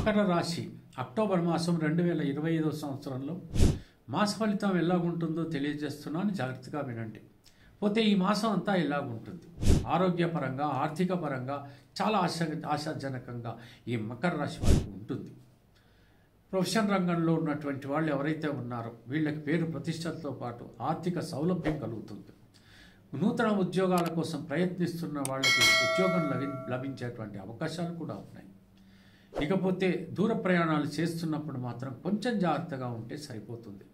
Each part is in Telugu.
మకర రాశి అక్టోబర్ మాసం 2025 సంవత్సరంలో మాస ఫలితం ఎలాగుంటుందో తెలియజేస్తున్నాను, జాగ్రత్తగా వినండి. పోతే ఈ మాసం అంతా ఎలాగుంటుంది, ఆరోగ్యపరంగా ఆర్థిక పరంగా చాలా ఆశాజనకంగా ఈ మకర రాశి వారికి ఉంటుంది. ప్రొఫెషన్ రంగంలో ఉన్నటువంటి వాళ్ళు ఎవరైతే ఉన్నారో వీళ్ళకి పేరు ప్రతిష్టలతో పాటు ఆర్థిక సౌలభ్యం కలుగుతుంది. నూతన ఉద్యోగాల కోసం ప్రయత్నిస్తున్న వాళ్ళకి ఉద్యోగం లభించేటువంటి అవకాశాలు కూడా ఉన్నాయి. ఇకపోతే దూర ప్రయాణాలు చేస్తున్నప్పుడు మాత్రం కొంచెం జాగ్రత్తగా ఉంటే సరిపోతుంది.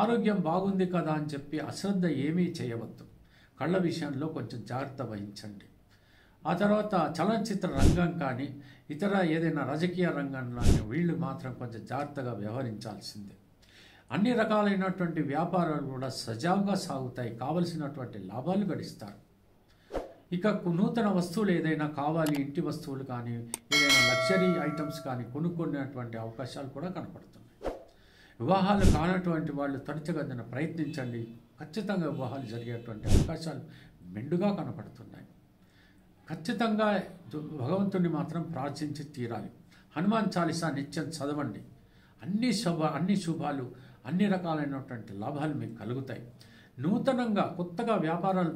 ఆరోగ్యం బాగుంది కదా అని చెప్పి అశ్రద్ధ ఏమీ చేయవద్దు. కళ్ళ విషయంలో కొంచెం జాగ్రత్త వహించండి. ఆ తర్వాత చలనచిత్ర రంగం కానీ ఇతర ఏదైనా రాజకీయ రంగంలో వీళ్ళు మాత్రం కొంచెం జాగ్రత్తగా వ్యవహరించాల్సిందే. అన్ని రకాలైనటువంటి వ్యాపారాలు కూడా సజావుగా సాగుతాయి, కావలసినటువంటి లాభాలు గడిస్తారు. ఇక నూతన వస్తువులు ఏదైనా కావాలి, ఇంటి వస్తువులు కానీ ఏదైనా లగ్జరీ ఐటమ్స్ కానీ కొనుక్కునేటువంటి అవకాశాలు కూడా కనపడుతున్నాయి. వివాహాలు కానటువంటి వాళ్ళు త్వరితగతిన ప్రయత్నించండి, ఖచ్చితంగా వివాహాలు జరిగేటువంటి అవకాశాలు మెండుగా కనపడుతున్నాయి. ఖచ్చితంగా భగవంతుని మాత్రం ప్రార్థించి తీరాలి. హనుమాన్ చాలీసా నిత్యం చదవండి. అన్ని శుభాలు, అన్ని రకాలైనటువంటి లాభాలు మీకు కలుగుతాయి. నూతనంగా కొత్తగా వ్యాపారాలు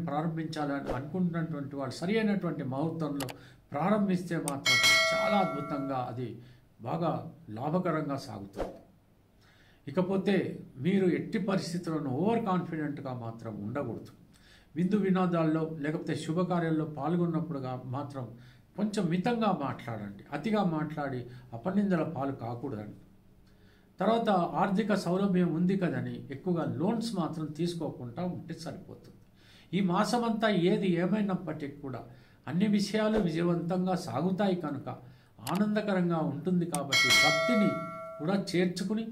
ప్రారంభించాలని అనుకుంటున్నటువంటి వాళ్ళు సరి అయినటువంటి ముహూర్తంలో ప్రారంభిస్తే మాత్రం చాలా అద్భుతంగా అది బాగా లాభకరంగా సాగుతుంది. ఇకపోతే మీరు ఎట్టి పరిస్థితులను ఓవర్ కాన్ఫిడెంట్గా మాత్రం ఉండకూడదు. విందు వినోదాల్లో లేకపోతే శుభకార్యాల్లో పాల్గొన్నప్పుడుగా మాత్రం కొంచెం మితంగా మాట్లాడండి. అతిగా మాట్లాడి అపనిందల పాలు కాకూడదండి. తర్వాత ఆర్థిక సౌలభ్యం ఉంది కదని ఎక్కువగా లోన్స్ మాత్రం తీసుకోకుండా ఉంటే సరిపోతుంది. ఈ మాసమంతా ఏది ఏమైనప్పటికీ కూడా అన్ని విషయాలు విజయవంతంగా సాగుతాయి కనుక ఆనందకరంగా ఉంటుంది. కాబట్టి భక్తిని కూడా చేర్చుకుని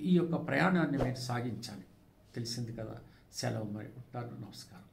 ఈ యొక్క ప్రయాణాన్ని మీరు సాగించాలి. తెలిసింది కదా. సెలవు, మరి ఉంటాను. నమస్కారం.